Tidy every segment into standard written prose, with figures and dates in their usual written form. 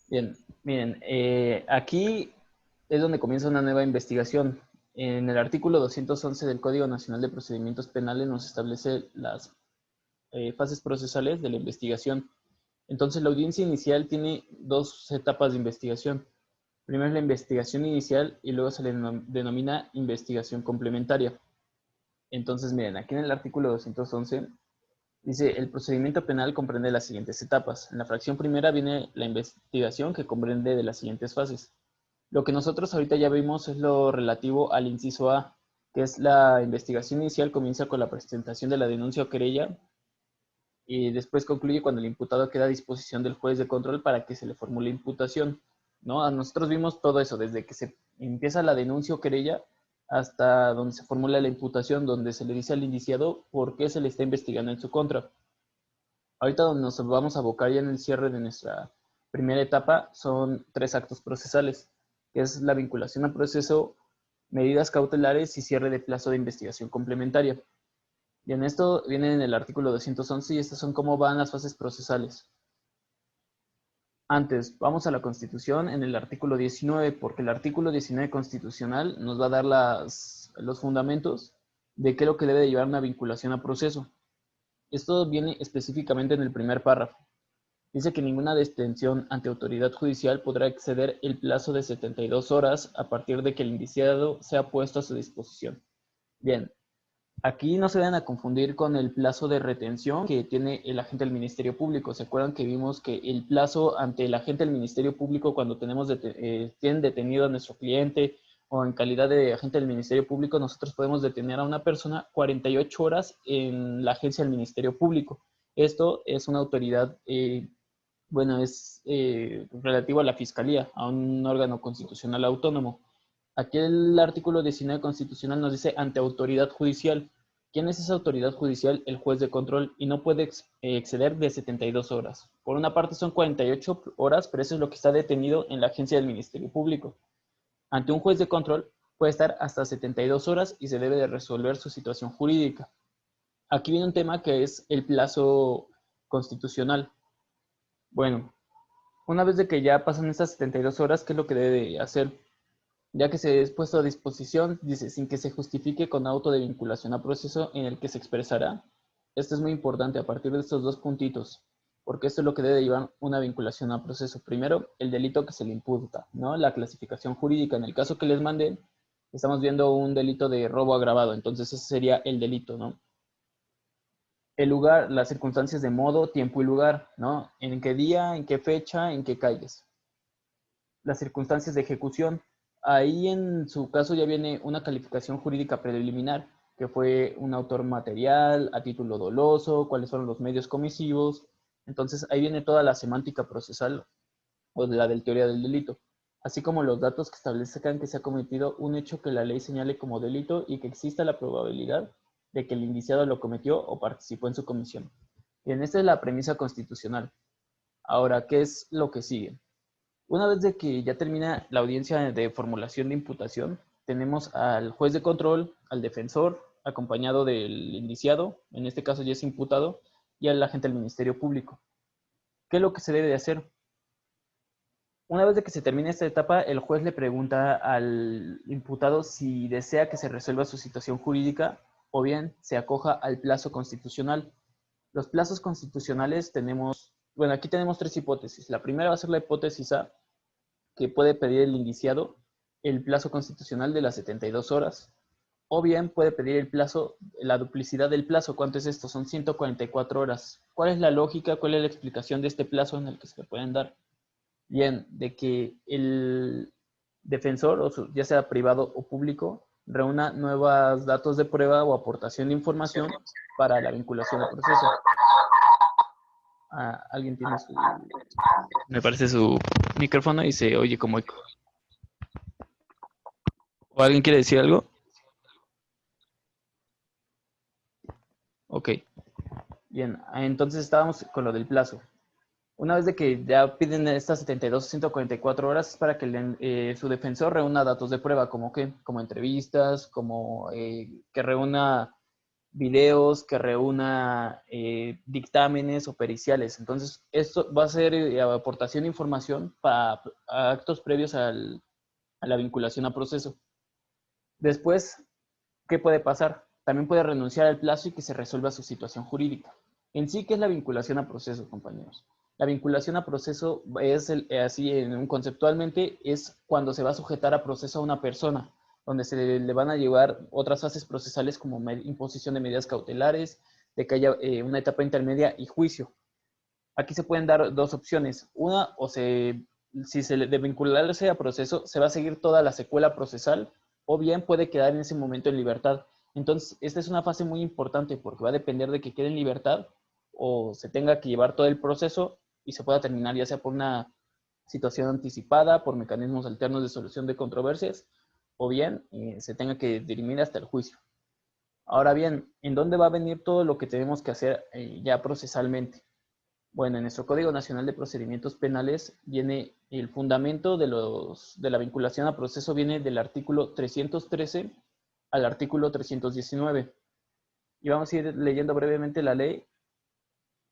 Bien, miren, aquí es donde comienza una nueva investigación. En el artículo 211 del Código Nacional de Procedimientos Penales nos establece las fases procesales de la investigación. Entonces, la audiencia inicial tiene dos etapas de investigación. Primero es la investigación inicial y luego se le denomina investigación complementaria. Entonces, miren, aquí en el artículo 211 dice, el procedimiento penal comprende las siguientes etapas. En la fracción primera viene la investigación que comprende de las siguientes fases. Lo que nosotros ahorita ya vimos es lo relativo al inciso A, que es la investigación inicial comienza con la presentación de la denuncia o querella y después concluye cuando el imputado queda a disposición del juez de control para que se le formule imputación, ¿no? Nosotros vimos todo eso, desde que se empieza la denuncia o querella hasta donde se formula la imputación, donde se le dice al indiciado por qué se le está investigando en su contra. Ahorita donde nos vamos a abocar ya en el cierre de nuestra primera etapa son tres actos procesales, que es la vinculación a proceso, medidas cautelares y cierre de plazo de investigación complementaria. Y en esto viene en el artículo 211 y estas son cómo van las fases procesales. Antes, vamos a la Constitución en el artículo 19, porque el artículo 19 constitucional nos va a dar los fundamentos de qué es lo que debe de llevar una vinculación a proceso. Esto viene específicamente en el primer párrafo. Dice que ninguna detención ante autoridad judicial podrá exceder el plazo de 72 horas a partir de que el indiciado sea puesto a su disposición. Bien, aquí no se vayan a confundir con el plazo de retención que tiene el agente del Ministerio Público. ¿Se acuerdan que vimos que el plazo ante el agente del Ministerio Público cuando tienen detenido a nuestro cliente o en calidad de agente del Ministerio Público, nosotros podemos detener a una persona 48 horas en la agencia del Ministerio Público? Esto es una autoridad, bueno, es relativo a la Fiscalía, a un órgano constitucional autónomo. Aquí el artículo 19 constitucional nos dice ante autoridad judicial. ¿Quién es esa autoridad judicial? El juez de control, y no puede exceder de 72 horas. Por una parte son 48 horas, pero eso es lo que está detenido en la agencia del Ministerio Público. Ante un juez de control puede estar hasta 72 horas y se debe de resolver su situación jurídica. Aquí viene un tema que es el plazo constitucional. Bueno, una vez de que ya pasan estas 72 horas, ¿qué es lo que debe de hacer? Ya que se es puesto a disposición, dice, sin que se justifique con auto de vinculación a proceso en el que se expresará. Esto es muy importante a partir de estos dos puntitos, porque esto es lo que debe llevar una vinculación a proceso. Primero, el delito que se le imputa, ¿no? La clasificación jurídica. En el caso que les manden, estamos viendo un delito de robo agravado, entonces ese sería el delito, ¿no? El lugar, las circunstancias de modo, tiempo y lugar, ¿no? En qué día, en qué fecha, en qué calles. Las circunstancias de ejecución. Ahí en su caso ya viene una calificación jurídica preliminar, que fue un autor material, a título doloso, cuáles fueron los medios comisivos. Entonces ahí viene toda la semántica procesal o de la del teoría del delito, así como los datos que establezcan que se ha cometido un hecho que la ley señale como delito y que exista la probabilidad de que el indiciado lo cometió o participó en su comisión. Bien, esta es la premisa constitucional. Ahora, ¿qué es lo que sigue? Una vez de que ya termina la audiencia de formulación de imputación, tenemos al juez de control, al defensor, acompañado del indiciado, en este caso ya es imputado, y al agente del Ministerio Público. ¿Qué es lo que se debe de hacer? Una vez de que se termine esta etapa, el juez le pregunta al imputado si desea que se resuelva su situación jurídica o bien se acoja al plazo constitucional. Los plazos constitucionales tenemos, bueno, aquí tenemos tres hipótesis. La primera va a ser la hipótesis A, que puede pedir el indiciado el plazo constitucional de las 72 horas, o bien puede pedir el plazo, la duplicidad del plazo. ¿Cuánto es esto? Son 144 horas. ¿Cuál es la lógica? ¿Cuál es la explicación de este plazo en el que se le pueden dar? Bien, de que el defensor, ya sea privado o público, reúna nuevos datos de prueba o aportación de información para la vinculación al proceso. Alguien tiene me parece su micrófono y se oye como eco. ¿O alguien quiere decir algo? Ok, bien, entonces estábamos con lo del plazo. Una vez de que ya piden estas 72 o 144 horas es para que su defensor reúna datos de prueba, como entrevistas, como que reúna videos, que reúna dictámenes o periciales. Entonces, esto va a ser aportación de información para actos previos a la vinculación a proceso. Después, ¿qué puede pasar? También puede renunciar al plazo y que se resuelva su situación jurídica. En sí, ¿qué es la vinculación a proceso, compañeros? La vinculación a proceso es, conceptualmente, es cuando se va a sujetar a proceso a una persona, donde se le van a llevar otras fases procesales como imposición de medidas cautelares, de que haya una etapa intermedia y juicio. Aquí se pueden dar dos opciones. Una, si se le de vincularse a proceso, se va a seguir toda la secuela procesal, o bien puede quedar en ese momento en libertad. Entonces, esta es una fase muy importante porque va a depender de que quede en libertad o se tenga que llevar todo el proceso y se pueda terminar ya sea por una situación anticipada, por mecanismos alternos de solución de controversias, o bien se tenga que dirimir hasta el juicio. Ahora bien, ¿en dónde va a venir todo lo que tenemos que hacer ya procesalmente? Bueno, en nuestro Código Nacional de Procedimientos Penales viene el fundamento de la vinculación a proceso, viene del artículo 313 al artículo 319. Y vamos a ir leyendo brevemente la ley,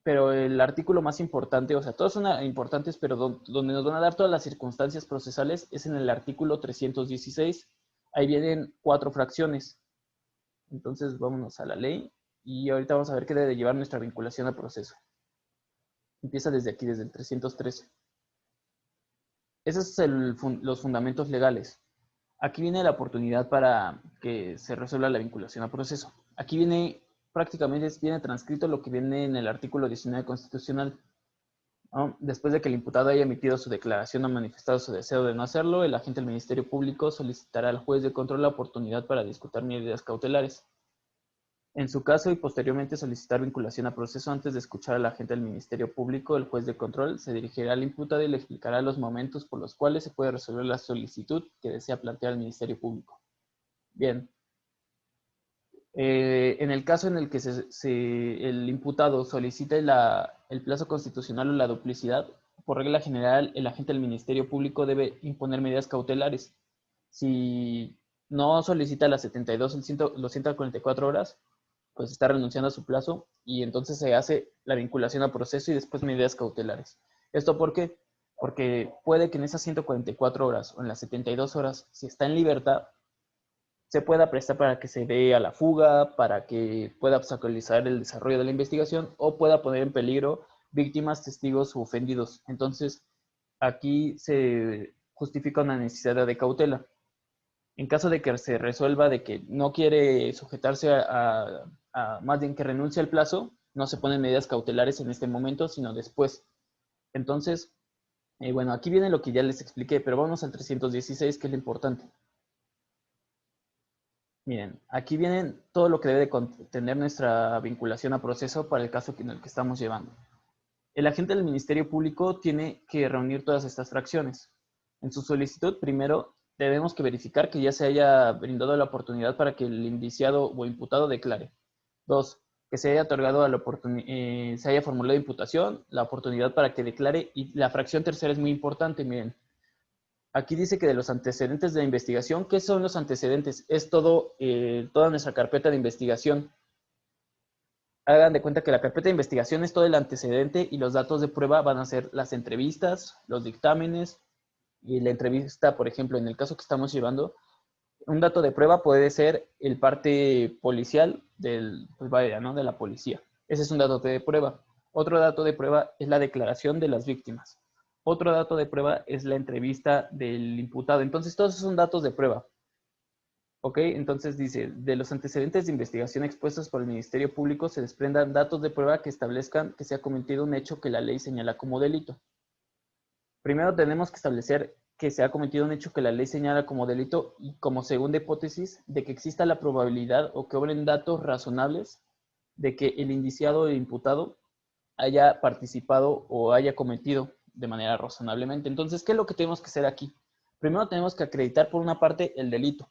pero el artículo más importante, o sea, todos son importantes, pero donde nos van a dar todas las circunstancias procesales es en el artículo 316. Ahí vienen 4 fracciones. Entonces, vámonos a la ley y ahorita vamos a ver qué debe llevar nuestra vinculación a proceso. Empieza desde aquí, desde el 313. Esos son los fundamentos legales. Aquí viene la oportunidad para que se resuelva la vinculación a proceso. Aquí viene, prácticamente viene transcrito lo que viene en el artículo 19 constitucional, ¿no? Después de que el imputado haya emitido su declaración o manifestado su deseo de no hacerlo, el agente del Ministerio Público solicitará al juez de control la oportunidad para discutir medidas cautelares. En su caso y posteriormente solicitar vinculación a proceso antes de escuchar al agente del Ministerio Público, el juez de control se dirigirá al imputado y le explicará los momentos por los cuales se puede resolver la solicitud que desea plantear el Ministerio Público. Bien. En el caso en el que el imputado solicite el plazo constitucional o la duplicidad, por regla general, el agente del Ministerio Público debe imponer medidas cautelares. Si no solicita las 72 o los 144 horas, pues está renunciando a su plazo y entonces se hace la vinculación a proceso y después medidas cautelares. ¿Esto por qué? Porque puede que en esas 144 horas o en las 72 horas, si está en libertad, se pueda prestar para que se dé a la fuga, para que pueda obstaculizar el desarrollo de la investigación o pueda poner en peligro víctimas, testigos u ofendidos. Entonces, aquí se justifica una necesidad de cautela. En caso de que se resuelva de que no quiere sujetarse más bien que renuncie al plazo, no se ponen medidas cautelares en este momento, sino después. Entonces, bueno, aquí viene lo que ya les expliqué, pero vamos al 316, que es lo importante. Miren, aquí viene todo lo que debe de contener nuestra vinculación a proceso para el caso en el que estamos llevando. El agente del Ministerio Público tiene que reunir todas estas fracciones. En su solicitud, primero, debemos que verificar que ya se haya brindado la oportunidad para que el indiciado o imputado declare. 2, que se haya otorgado se haya formulado imputación, la oportunidad para que declare. Y la fracción tercera es muy importante, miren. Aquí dice que de los antecedentes de la investigación, ¿qué son los antecedentes? Es toda nuestra carpeta de investigación. Hagan de cuenta que la carpeta de investigación es todo el antecedente y los datos de prueba van a ser las entrevistas, los dictámenes y la entrevista, por ejemplo, en el caso que estamos llevando, un dato de prueba puede ser el parte policial pues vaya, ¿no? De la policía. Ese es un dato de prueba. Otro dato de prueba es la declaración de las víctimas. Otro dato de prueba es la entrevista del imputado. Entonces, todos esos son datos de prueba. ¿Ok? Entonces dice, de los antecedentes de investigación expuestos por el Ministerio Público se desprendan datos de prueba que establezcan que se ha cometido un hecho que la ley señala como delito. Primero tenemos que establecer que se ha cometido un hecho que la ley señala como delito y como segunda hipótesis de que exista la probabilidad o que obren datos razonables de que el indiciado o el imputado haya participado o haya cometido de manera razonablemente. Entonces, ¿qué es lo que tenemos que hacer aquí? Primero tenemos que acreditar por una parte el delito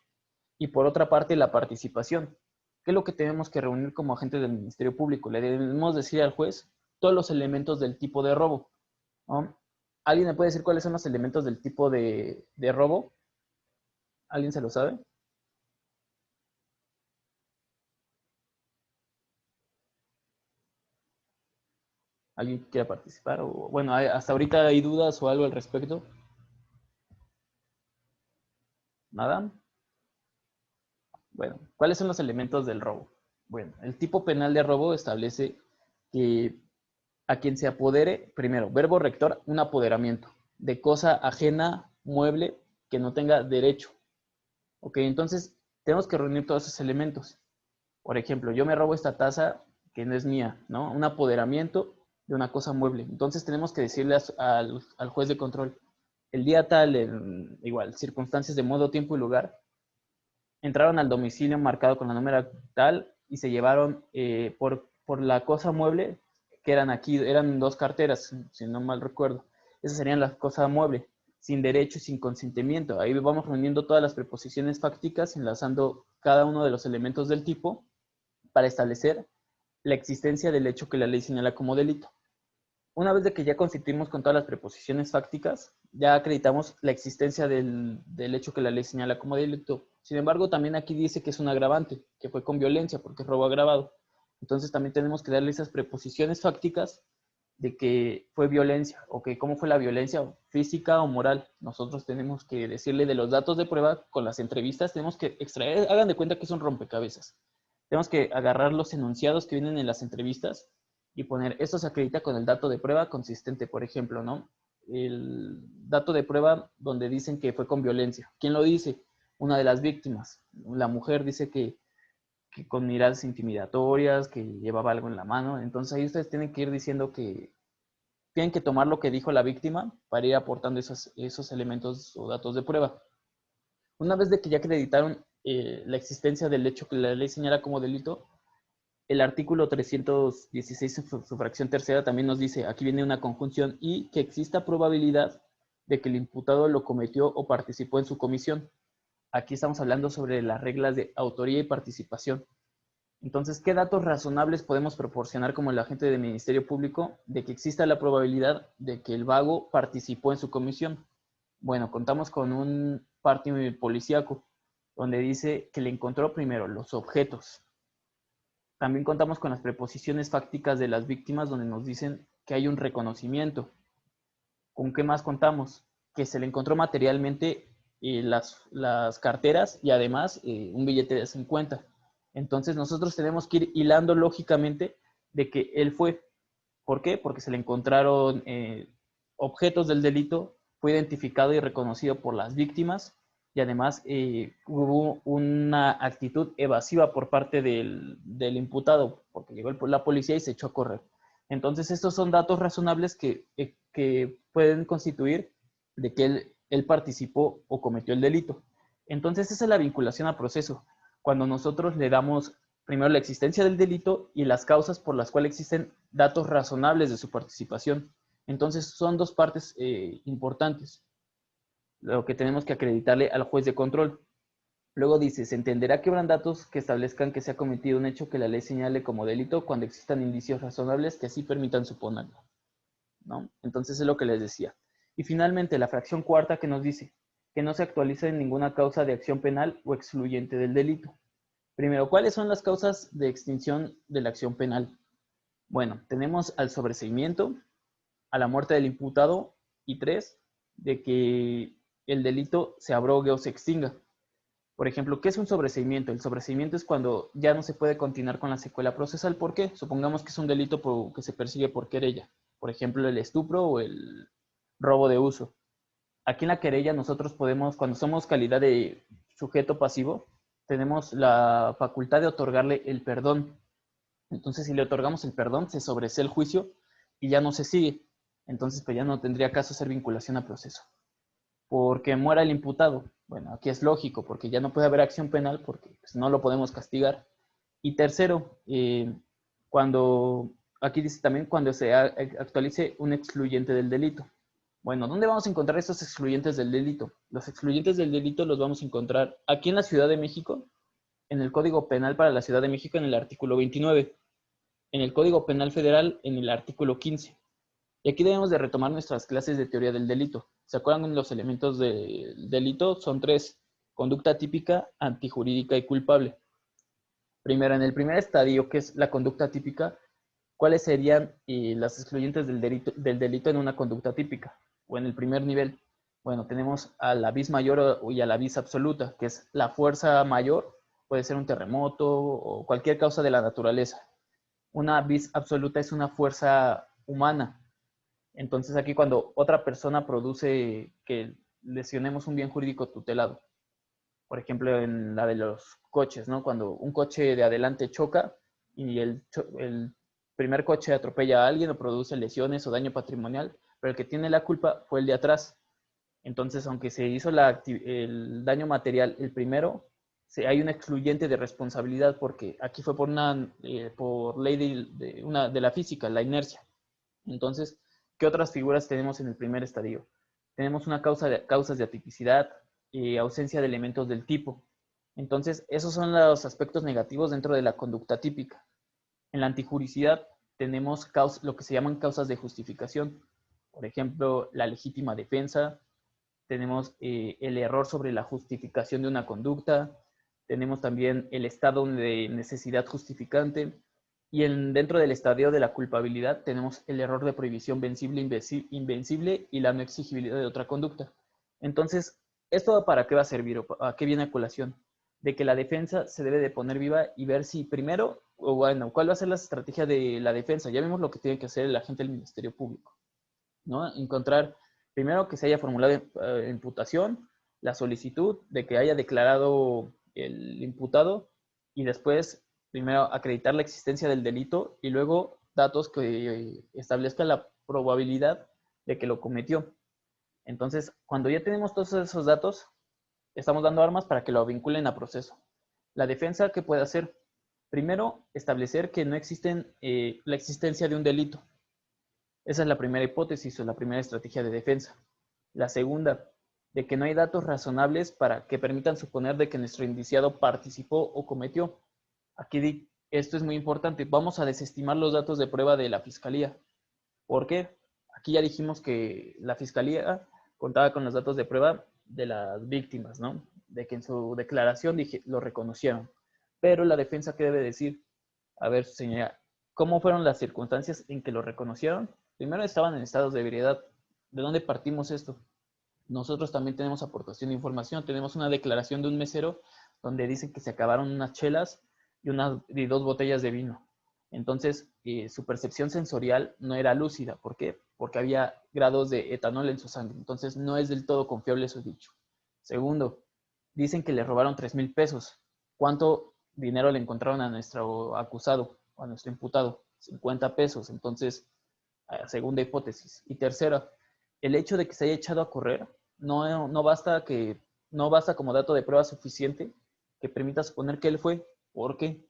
y por otra parte la participación. ¿Qué es lo que tenemos que reunir como agentes del Ministerio Público? Le debemos decir al juez todos los elementos del tipo de robo, ¿no? ¿Alguien me puede decir cuáles son los elementos del tipo de robo? ¿Alguien se lo sabe? ¿Alguien que quiera participar? O, bueno, hasta ahorita hay dudas o algo al respecto. ¿Nada? Bueno, ¿cuáles son los elementos del robo? Bueno, el tipo penal de robo establece que a quien se apodere, primero, verbo rector, un apoderamiento de cosa ajena, mueble, que no tenga derecho. Ok, entonces tenemos que reunir todos esos elementos. Por ejemplo, yo me robo esta taza que no es mía, ¿no? Un apoderamiento de una cosa mueble. Entonces tenemos que decirle al juez de control, el día tal, igual, circunstancias de modo, tiempo y lugar, entraron al domicilio marcado con la número tal y se llevaron por la cosa mueble, que eran 2 carteras, si no mal recuerdo. Esas serían las cosas muebles, sin derecho y sin consentimiento. Ahí vamos reuniendo todas las preposiciones fácticas, enlazando cada uno de los elementos del tipo para establecer la existencia del hecho que la ley señala como delito. Una vez de que ya constituimos con todas las preposiciones fácticas, ya acreditamos la existencia del hecho que la ley señala como delito. Sin embargo, también aquí dice que es un agravante, que fue con violencia, porque es robo agravado. Entonces también tenemos que darle esas preposiciones fácticas de que fue violencia, o que cómo fue la violencia física o moral. Nosotros tenemos que decirle de los datos de prueba con las entrevistas, tenemos que extraer, hagan de cuenta que es un rompecabezas. Tenemos que agarrar los enunciados que vienen en las entrevistas y poner, esto se acredita con el dato de prueba consistente, por ejemplo, ¿no? El dato de prueba donde dicen que fue con violencia. ¿Quién lo dice? Una de las víctimas. La mujer dice que con miradas intimidatorias, que llevaba algo en la mano. Entonces ahí ustedes tienen que ir diciendo que tienen que tomar lo que dijo la víctima para ir aportando esos elementos o datos de prueba. Una vez de que ya acreditaron la existencia del hecho que la ley señala como delito, el artículo 316, su fracción tercera, también nos dice, aquí viene una conjunción, y que exista probabilidad de que el imputado lo cometió o participó en su comisión. Aquí estamos hablando sobre las reglas de autoría y participación. Entonces, ¿qué datos razonables podemos proporcionar como el agente del Ministerio Público de que exista la probabilidad de que el vago participó en su comisión? Bueno, contamos con un parte policíaco donde dice que le encontró primero los objetos. También contamos con las preposiciones fácticas de las víctimas donde nos dicen que hay un reconocimiento. ¿Con qué más contamos? Que se le encontró materialmente las carteras y además un billete de 50. Entonces nosotros tenemos que ir hilando lógicamente de que él fue. ¿Por qué? Porque se le encontraron objetos del delito, fue identificado y reconocido por las víctimas y además hubo una actitud evasiva por parte del imputado, porque llegó la policía y se echó a correr. Entonces, estos son datos razonables que pueden constituir de que él participó o cometió el delito. Entonces, esa es la vinculación a proceso. Cuando nosotros le damos primero la existencia del delito y las causas por las cuales existen datos razonables de su participación. Entonces, son 2 partes importantes, lo que tenemos que acreditarle al juez de control. Luego dice, se entenderá que habrán datos que establezcan que se ha cometido un hecho que la ley señale como delito cuando existan indicios razonables que así permitan suponerlo, ¿no? Entonces es lo que les decía. Y finalmente, la fracción cuarta que nos dice que no se actualiza en ninguna causa de acción penal o excluyente del delito. Primero, ¿cuáles son las causas de extinción de la acción penal? Bueno, tenemos al sobreseimiento, a la muerte del imputado y 3, de que el delito se abrogue o se extinga. Por ejemplo, ¿qué es un sobreseimiento? El sobreseimiento es cuando ya no se puede continuar con la secuela procesal. ¿Por qué? Supongamos que es un delito que se persigue por querella. Por ejemplo, el estupro o el robo de uso. Aquí en la querella nosotros podemos, cuando somos calidad de sujeto pasivo, tenemos la facultad de otorgarle el perdón. Entonces, si le otorgamos el perdón, se sobresee el juicio y ya no se sigue. Entonces, pues ya no tendría caso hacer vinculación a proceso. Porque muera el imputado. Bueno, aquí es lógico, porque ya no puede haber acción penal porque pues, no lo podemos castigar. Y tercero, cuando, aquí dice también cuando se actualice un excluyente del delito. Bueno, ¿dónde vamos a encontrar estos excluyentes del delito? Los excluyentes del delito los vamos a encontrar aquí en la Ciudad de México, en el Código Penal para la Ciudad de México en el artículo 29, en el Código Penal Federal en el artículo 15. Y aquí debemos de retomar nuestras clases de teoría del delito. ¿Se acuerdan los elementos del delito? Son 3: conducta típica, antijurídica y culpable. Primero, en el primer estadio, que es la conducta típica, ¿Cuáles serían las excluyentes del delito en una conducta típica o en el primer nivel? Bueno, tenemos a la vis mayor y a la vis absoluta, que es la fuerza mayor, puede ser un terremoto o cualquier causa de la naturaleza. Una vis absoluta es una fuerza humana. Entonces aquí cuando otra persona produce que lesionemos un bien jurídico tutelado, por ejemplo en la de los coches, ¿no? Cuando un coche de adelante choca y el primer coche atropella a alguien o produce lesiones o daño patrimonial, pero el que tiene la culpa fue el de atrás. Entonces, aunque se hizo el daño material el primero, hay un excluyente de responsabilidad porque aquí fue por ley de la física, la inercia. Entonces, ¿qué otras figuras tenemos en el primer estadio? Tenemos causas de atipicidad, ausencia de elementos del tipo. Entonces, esos son los aspectos negativos dentro de la conducta típica. En la antijuricidad tenemos lo que se llaman causas de justificación. Por ejemplo, la legítima defensa, tenemos el error sobre la justificación de una conducta, tenemos también el estado de necesidad justificante, y dentro del estadio de la culpabilidad tenemos el error de prohibición vencible, invencible y la no exigibilidad de otra conducta. Entonces, ¿esto para qué va a servir o a qué viene a colación? De que la defensa se debe de poner viva y ver si primero, o bueno, cuál va a ser la estrategia de la defensa. Ya vimos lo que tiene que hacer el agente del Ministerio Público, ¿no? Encontrar primero que se haya formulado imputación, la solicitud de que haya declarado el imputado y después primero acreditar la existencia del delito y luego datos que establezcan la probabilidad de que lo cometió. Entonces, cuando ya tenemos todos esos datos, estamos dando armas para que lo vinculen a proceso. La defensa, ¿qué puede hacer? Primero, establecer que no existen la existencia de un delito. Esa es la primera hipótesis o la primera estrategia de defensa. La segunda, de que no hay datos razonables para que permitan suponer de que nuestro indiciado participó o cometió. Aquí esto es muy importante. Vamos a desestimar los datos de prueba de la fiscalía. ¿Por qué? Aquí ya dijimos que la fiscalía contaba con los datos de prueba de las víctimas, ¿no? De que en su declaración lo reconocieron. Pero la defensa, ¿qué debe decir? A ver, señora, ¿cómo fueron las circunstancias en que lo reconocieron? Primero estaban en estados de ebriedad. ¿De dónde partimos esto? Nosotros también tenemos aportación de información. Tenemos una declaración de un mesero donde dice que se acabaron unas chelas y 2 botellas de vino. Entonces, su percepción sensorial no era lúcida. ¿Por qué? Porque había grados de etanol en su sangre. Entonces, no es del todo confiable su dicho. Segundo, dicen que le robaron 3,000 pesos. ¿Cuánto dinero le encontraron a nuestro acusado, a nuestro imputado? 50 pesos. Entonces, segunda hipótesis. Y tercera, el hecho de que se haya echado a correr no basta como dato de prueba suficiente que permita suponer que él fue. ¿Por qué?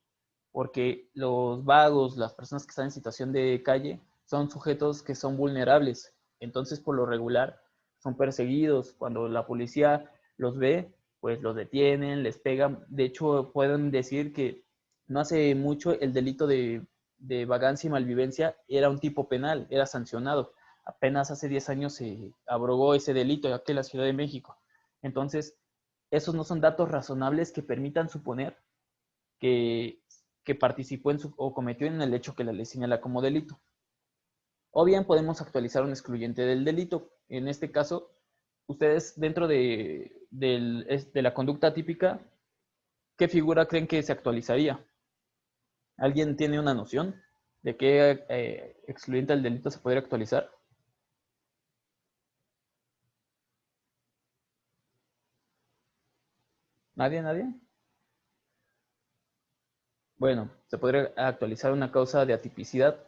Porque los vagos, las personas que están en situación de calle, son sujetos que son vulnerables. Entonces, por lo regular, son perseguidos. Cuando la policía los ve, pues los detienen, les pegan. De hecho, pueden decir que no hace mucho el delito de vagancia y malvivencia era un tipo penal, era sancionado. Apenas hace 10 años se abrogó ese delito aquí en la Ciudad de México. Entonces, esos no son datos razonables que permitan suponer que, que participó o cometió en el hecho que la ley señala como delito. O bien podemos actualizar un excluyente del delito. En este caso, ustedes dentro de la conducta típica, ¿qué figura creen que se actualizaría? ¿Alguien tiene una noción de qué excluyente del delito se podría actualizar? ¿Nadie? ¿Nadie? Bueno, se podría actualizar una causa de atipicidad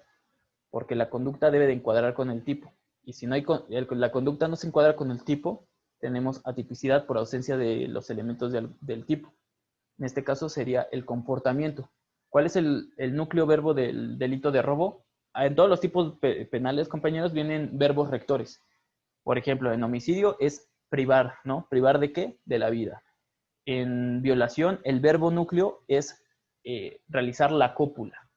porque la conducta debe de encuadrar con el tipo. Y si no hay la conducta no se encuadra con el tipo, tenemos atipicidad por ausencia de los elementos del tipo. En este caso sería el comportamiento. ¿Cuál es el núcleo verbo del delito de robo? En todos los tipos penales, compañeros, vienen verbos rectores. Por ejemplo, en homicidio es privar, ¿no? ¿Privar de qué? De la vida. En violación, el verbo núcleo es realizar la cópula.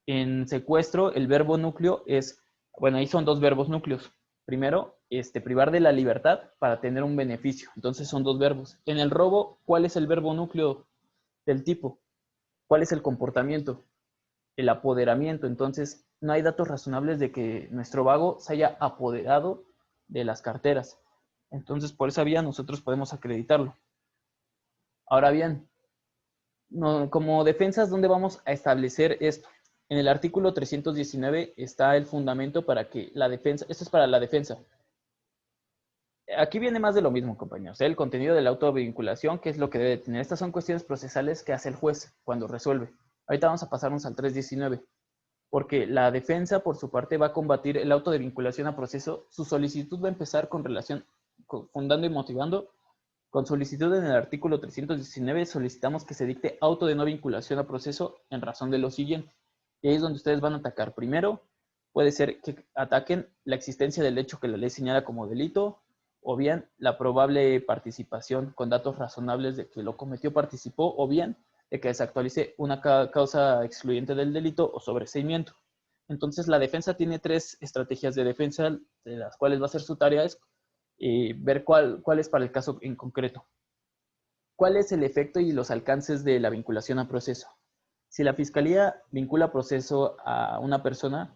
En secuestro, el verbo núcleo es, bueno, ahí son 2 verbos núcleos. Primero, privar de la libertad para tener un beneficio. Entonces son 2 verbos. En el robo, ¿cuál es el verbo núcleo del tipo? ¿Cuál es el comportamiento? El apoderamiento. Entonces, no hay datos razonables de que nuestro vago se haya apoderado de las carteras. Entonces, por esa vía nosotros podemos acreditarlo. Ahora bien, como defensas, ¿dónde vamos a establecer esto? En el artículo 319 está el fundamento para que la defensa, esto es para la defensa. Aquí viene más de lo mismo, compañeros. El contenido de la autovinculación, ¿qué es lo que debe tener? Estas son cuestiones procesales que hace el juez cuando resuelve. Ahorita vamos a pasarnos al 319, porque la defensa, por su parte, va a combatir el auto de vinculación a proceso. Su solicitud va a empezar con relación, fundando y motivando. Con solicitud en el artículo 319 solicitamos que se dicte auto de no vinculación a proceso en razón de lo siguiente. Y ahí es donde ustedes van a atacar. Primero, puede ser que ataquen la existencia del hecho que la ley señala como delito, o bien la probable participación con datos razonables de que lo cometió, participó, o bien de que se actualice una causa excluyente del delito o sobreseimiento. Entonces, la defensa tiene 3 estrategias de defensa, de las cuales va a ser su tarea es ver cuál es para el caso en concreto. ¿Cuál es el efecto y los alcances de la vinculación a proceso? Si la fiscalía vincula a proceso a una persona,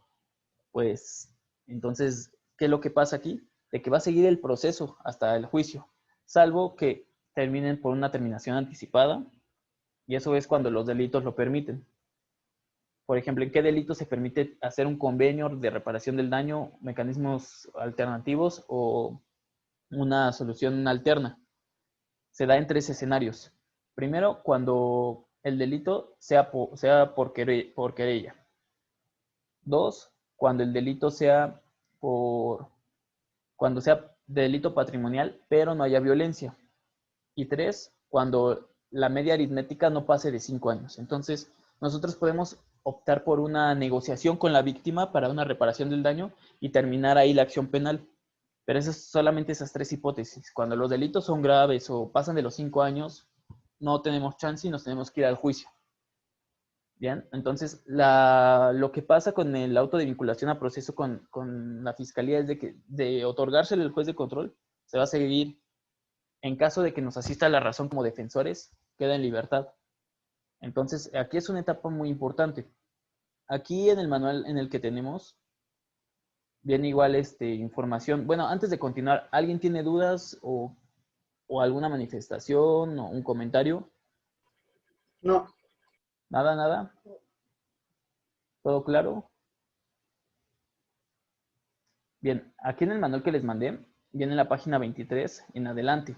pues entonces, ¿qué es lo que pasa aquí? De que va a seguir el proceso hasta el juicio, salvo que terminen por una terminación anticipada, y eso es cuando los delitos lo permiten. Por ejemplo, ¿en qué delito se permite hacer un convenio de reparación del daño, mecanismos alternativos o una solución alterna? Se da en 3 escenarios. Primero, cuando el delito sea por querella. 2, cuando el delito sea cuando sea delito patrimonial, pero no haya violencia. Y 3, cuando la media aritmética no pase de 5 años. Entonces, nosotros podemos optar por una negociación con la víctima para una reparación del daño y terminar ahí la acción penal. Pero solamente esas 3 hipótesis. Cuando los delitos son graves o pasan de los 5 años, no tenemos chance y nos tenemos que ir al juicio. Bien, entonces lo que pasa con el auto de vinculación a proceso con la fiscalía es de que de otorgárselo el juez de control, se va a seguir. En caso de que nos asista la razón como defensores, queda en libertad. Entonces, aquí es una etapa muy importante. Aquí en el manual en el que tenemos, viene igual información. Bueno, antes de continuar, ¿alguien tiene dudas o alguna manifestación o un comentario? No. Nada, nada. ¿Todo claro? Bien, aquí en el manual que les mandé, viene en la página 23 en adelante.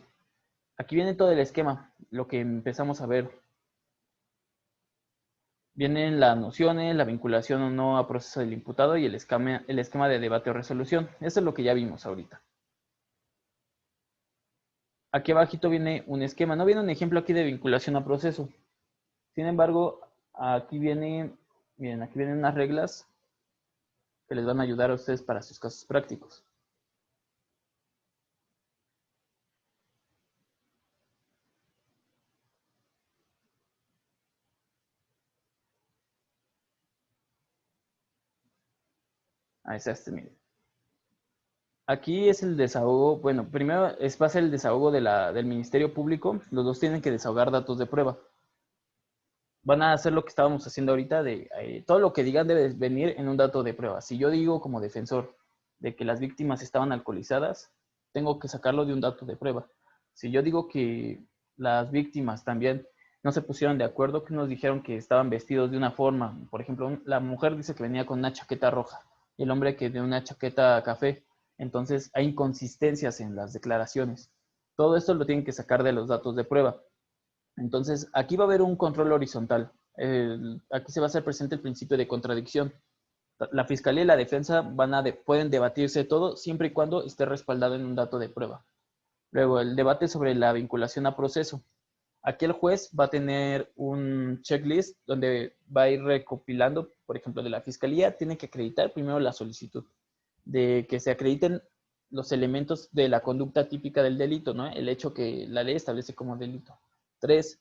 Aquí viene todo el esquema, lo que empezamos a ver. Vienen las nociones, la vinculación o no a proceso del imputado y el esquema de debate o resolución. Eso es lo que ya vimos ahorita. Aquí abajito viene un esquema. No viene un ejemplo aquí de vinculación a proceso. Sin embargo, aquí miren, aquí vienen unas reglas que les van a ayudar a ustedes para sus casos prácticos. Ahí está miren. Aquí es el desahogo, bueno, primero va a ser el desahogo del Ministerio Público. Los dos tienen que desahogar datos de prueba. Van a hacer lo que estábamos haciendo ahorita, de todo lo que digan debe venir en un dato de prueba. Si yo digo como defensor de que las víctimas estaban alcoholizadas, tengo que sacarlo de un dato de prueba. Si yo digo que las víctimas también no se pusieron de acuerdo, que nos dijeron que estaban vestidos de una forma, por ejemplo, la mujer dice que venía con una chaqueta roja y el hombre que de una chaqueta café, entonces hay inconsistencias en las declaraciones. Todo esto lo tienen que sacar de los datos de prueba. Entonces, aquí va a haber un control horizontal. Aquí se va a hacer presente el principio de contradicción. La fiscalía y la defensa pueden debatirse todo siempre y cuando esté respaldado en un dato de prueba. Luego, el debate sobre la vinculación a proceso. Aquí el juez va a tener un checklist donde va a ir recopilando, por ejemplo, de la fiscalía, tiene que acreditar primero la solicitud, de que se acrediten los elementos de la conducta típica del delito, ¿no? El hecho que la ley establece como delito. 3,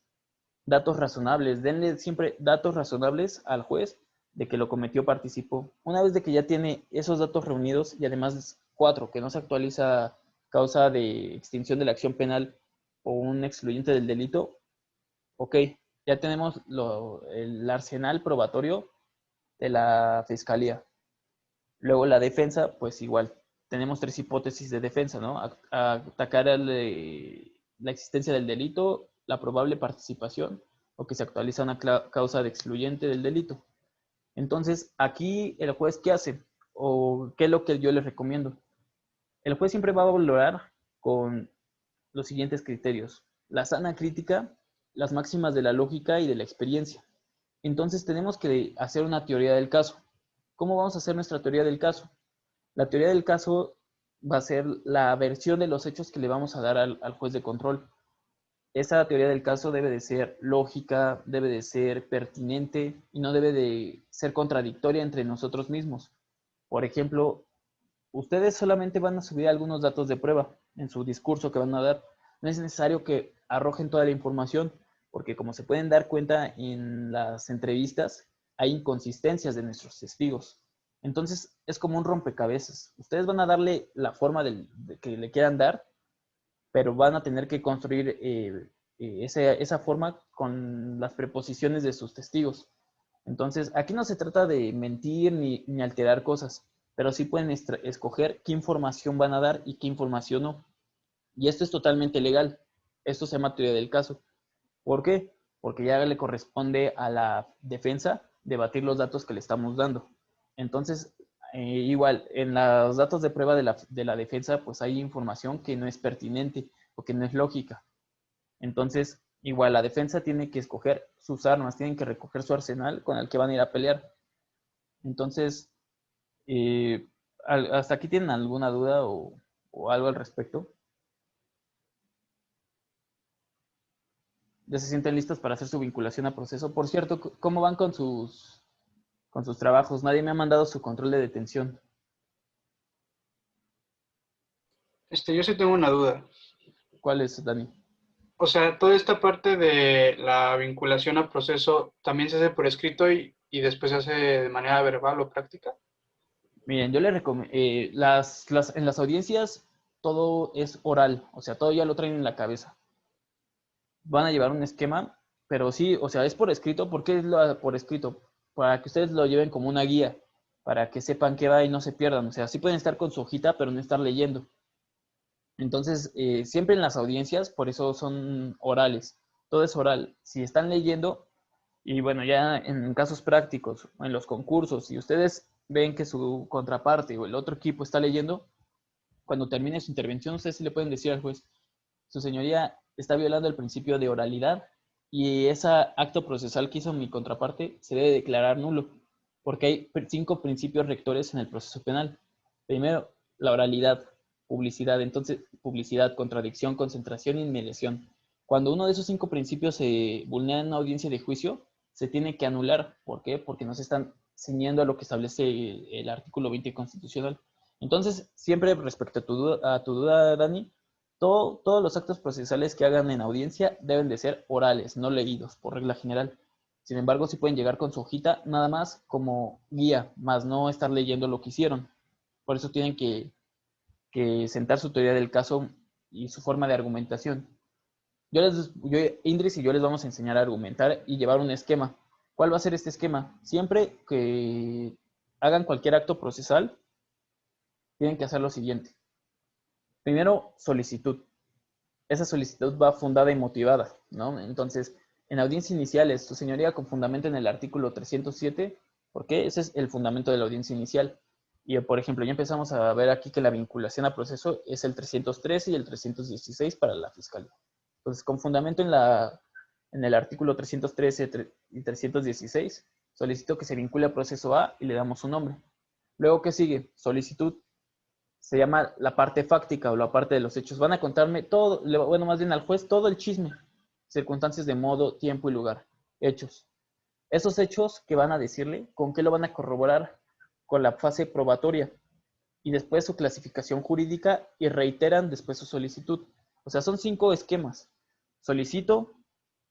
datos razonables. Denle siempre datos razonables al juez de que lo cometió, participó. Una vez de que ya tiene esos datos reunidos y además 4, que no se actualiza causa de extinción de la acción penal o un excluyente del delito, ok, ya tenemos el arsenal probatorio de la fiscalía. Luego la defensa, pues igual, tenemos tres hipótesis de defensa, ¿no? Atacar la existencia del delito, la probable participación o que se actualiza una causa de excluyente del delito. Entonces, aquí el juez, ¿qué hace? ¿O qué es lo que yo les recomiendo? El juez siempre va a valorar con los siguientes criterios: la sana crítica, las máximas de la lógica y de la experiencia. Entonces tenemos que hacer una teoría del caso. ¿Cómo vamos a hacer nuestra teoría del caso? La teoría del caso va a ser la versión de los hechos que le vamos a dar al juez de control. Esa teoría del caso debe de ser lógica, debe de ser pertinente y no debe de ser contradictoria entre nosotros mismos. Por ejemplo, ustedes solamente van a subir algunos datos de prueba en su discurso que van a dar. No es necesario que arrojen toda la información, porque como se pueden dar cuenta en las entrevistas, hay inconsistencias de nuestros testigos. Entonces, es como un rompecabezas. Ustedes van a darle la forma de que le quieran dar, pero van a tener que construir esa forma con las preposiciones de sus testigos. Entonces, aquí no se trata de mentir ni alterar cosas, pero sí pueden escoger qué información van a dar y qué información no. Y esto es totalmente legal. Esto se llama teoría del caso. ¿Por qué? Porque ya le corresponde a la defensa debatir los datos que le estamos dando. Entonces, igual, en los datos de prueba de la defensa, pues hay información que no es pertinente o que no es lógica. Entonces, igual, la defensa tiene que escoger sus armas, tienen que recoger su arsenal con el que van a ir a pelear. Entonces, eh, ¿hasta aquí tienen alguna duda o algo al respecto? ¿Ya se sienten listos para hacer su vinculación a proceso? Por cierto, ¿cómo van con sus trabajos? Nadie me ha mandado su control de detención. Yo sí tengo una duda. ¿Cuál es, Dani? O sea, toda esta parte de la vinculación a proceso también se hace por escrito y después se hace de manera verbal o práctica. Miren, yo les recomiendo, en las audiencias todo es oral, o sea, todo ya lo traen en la cabeza. Van a llevar un esquema, pero sí, o sea, es por escrito. ¿Por qué es por escrito? Para que ustedes lo lleven como una guía, para que sepan qué va y no se pierdan. O sea, sí pueden estar con su hojita, pero no estar leyendo. Entonces, siempre en las audiencias, por eso son orales. Todo es oral. Si están leyendo, y bueno, ya en casos prácticos, en los concursos, si ustedes ven que su contraparte o el otro equipo está leyendo, cuando termine su intervención, ustedes sí le pueden decir al juez: su señoría está violando el principio de oralidad y ese acto procesal que hizo mi contraparte se debe declarar nulo, porque hay 5 principios rectores en el proceso penal. Primero, la oralidad, publicidad. Entonces, publicidad, contradicción, concentración y inmediación. Cuando uno de esos 5 principios se vulnera en una audiencia de juicio, se tiene que anular. ¿Por qué? Porque no se están ciñendo a lo que establece el artículo 20 constitucional. Entonces, siempre respecto a tu duda, Dani, todos los actos procesales que hagan en audiencia deben de ser orales, no leídos, por regla general. Sin embargo, sí pueden llegar con su hojita nada más como guía, más no estar leyendo lo que hicieron. Por eso tienen que sentar su teoría del caso y su forma de argumentación. Indris y yo les vamos a enseñar a argumentar y llevar un esquema. ¿Cuál va a ser este esquema? Siempre que hagan cualquier acto procesal, tienen que hacer lo siguiente. Primero, solicitud. Esa solicitud va fundada y motivada, ¿no? Entonces, en audiencia iniciales, su señoría, con fundamento en el artículo 307, porque ese es el fundamento de la audiencia inicial. Y, por ejemplo, ya empezamos a ver aquí que la vinculación a proceso es el 313 y el 316 para la fiscalía. Entonces, con fundamento en el artículo 313 y 316, solicito que se vincule a proceso A y le damos un nombre. Luego, ¿qué sigue? Solicitud. Se llama la parte fáctica o la parte de los hechos. Van a contarme todo, bueno, más bien al juez, todo el chisme, circunstancias de modo, tiempo y lugar, hechos. Esos hechos que van a decirle, ¿con qué lo van a corroborar? Con la fase probatoria y después su clasificación jurídica y reiteran después su solicitud. O sea, son 5 esquemas. Solicito,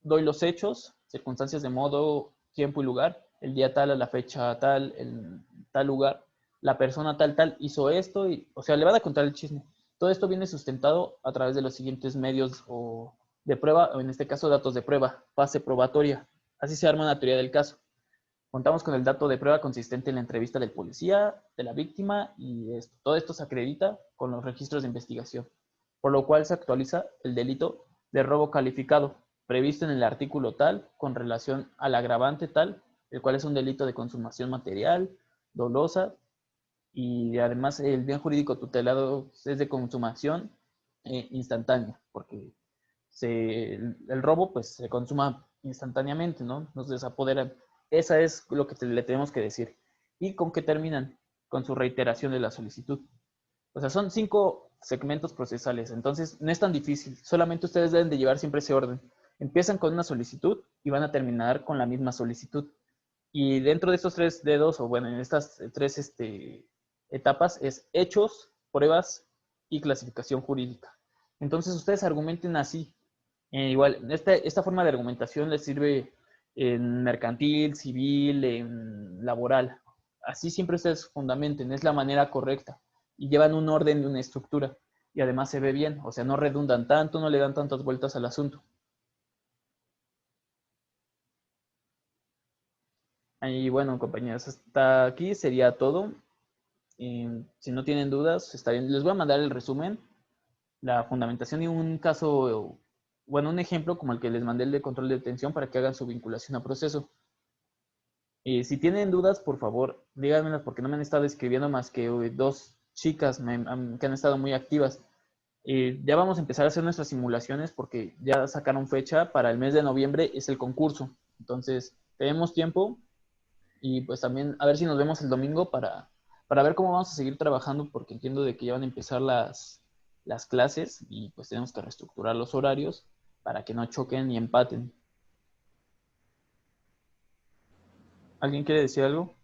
doy los hechos, circunstancias de modo, tiempo y lugar, el día tal, a la fecha tal, en tal lugar, la persona tal, tal hizo esto, o sea, le van a contar el chisme. Todo esto viene sustentado a través de los siguientes medios de prueba, o en este caso datos de prueba, fase probatoria. Así se arma una teoría del caso. Contamos con el dato de prueba consistente en la entrevista del policía, de la víctima, y todo esto se acredita con los registros de investigación, por lo cual se actualiza el delito de robo calificado, previsto en el artículo tal, con relación al agravante tal, el cual es un delito de consumación material, dolosa, y además el bien jurídico tutelado es de consumación instantánea, porque el robo pues se consuma instantáneamente, ¿no? Nos desapoderan. Esa es lo que le tenemos que decir. ¿Y con qué terminan? Con su reiteración de la solicitud. O sea, son 5 segmentos procesales, entonces no es tan difícil. Solamente ustedes deben de llevar siempre ese orden. Empiezan con una solicitud y van a terminar con la misma solicitud. Y dentro de estos 3 dedos, o bueno, en estas 3 etapas, es hechos, pruebas y clasificación jurídica. Entonces ustedes argumenten así. Igual, esta forma de argumentación les sirve en mercantil, civil, en laboral. Así siempre ustedes fundamenten, es la manera correcta. Y llevan un orden y una estructura. Y además se ve bien, o sea, no redundan tanto, no le dan tantas vueltas al asunto. Y bueno, compañeros, hasta aquí sería todo. Si no tienen dudas, está bien. Les voy a mandar el resumen, la fundamentación y un caso, bueno, un ejemplo como el que les mandé el de control de detención para que hagan su vinculación a proceso. Si tienen dudas, por favor, díganmelas porque no me han estado escribiendo más que 2 chicas que han estado muy activas. Ya vamos a empezar a hacer nuestras simulaciones porque ya sacaron fecha para el mes de noviembre, es el concurso. Entonces, tenemos tiempo y pues también a ver si nos vemos el domingo para ver cómo vamos a seguir trabajando porque entiendo de que ya van a empezar las clases y pues tenemos que reestructurar los horarios para que no choquen y empaten. ¿Alguien quiere decir algo?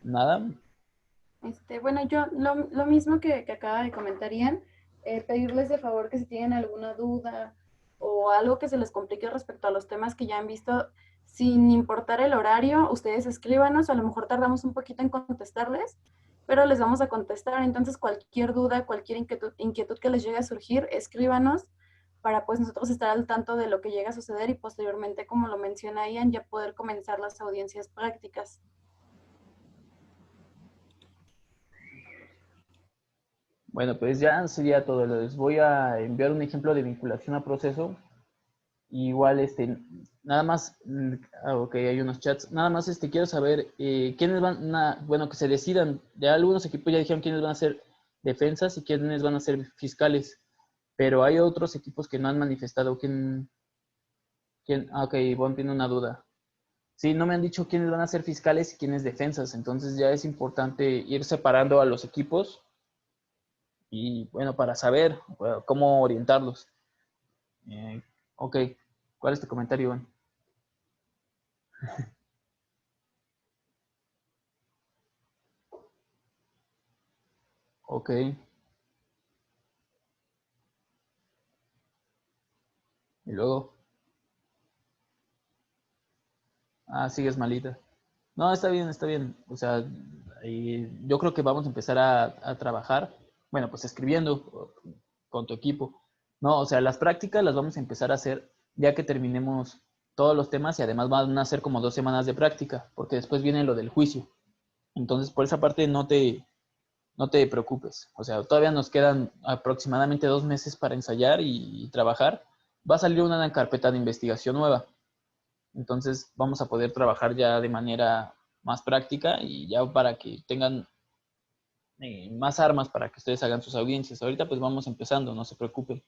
¿Nada? Bueno, yo lo mismo que acaba de comentar Ian, pedirles de favor que si tienen alguna duda o algo que se les complique respecto a los temas que ya han visto, sin importar el horario, ustedes escríbanos, a lo mejor tardamos un poquito en contestarles, pero les vamos a contestar. Entonces, cualquier duda, cualquier inquietud que les llegue a surgir, escríbanos para pues nosotros estar al tanto de lo que llega a suceder y posteriormente, como lo menciona Ian, ya poder comenzar las audiencias prácticas. Bueno, pues ya sería todo. Les voy a enviar un ejemplo de vinculación a proceso. Igual, nada más, ok, hay unos chats. Nada más, quiero saber quiénes bueno, que se decidan. Ya algunos equipos ya dijeron quiénes van a ser defensas y quiénes van a ser fiscales. Pero hay otros equipos que no han manifestado ok, Ivonne tiene una duda. Sí, no me han dicho quiénes van a ser fiscales y quiénes defensas. Entonces ya es importante ir separando a los equipos y bueno, para saber cómo orientarlos. Ok, ¿cuál es tu comentario, Iván? Ok, y luego, sigues malita. No, está bien, está bien. O sea, yo creo que vamos a empezar a trabajar, bueno, pues escribiendo con tu equipo. No, o sea, las prácticas las vamos a empezar a hacer ya que terminemos todos los temas y además van a ser como 2 semanas de práctica, porque después viene lo del juicio. Entonces, por esa parte no te preocupes. O sea, todavía nos quedan aproximadamente 2 meses para ensayar y trabajar. Va a salir una carpeta de investigación nueva. Entonces vamos a poder trabajar ya de manera más práctica y ya para que tengan más armas para que ustedes hagan sus audiencias. Ahorita pues vamos empezando, no se preocupen.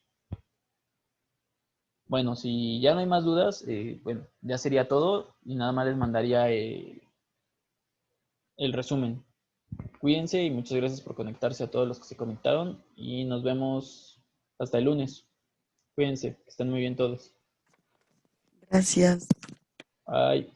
Bueno, si ya no hay más dudas, bueno, ya sería todo y nada más les mandaría el resumen. Cuídense y muchas gracias por conectarse a todos los que se conectaron y nos vemos hasta el lunes. Cuídense, que estén muy bien todos. Gracias. Bye.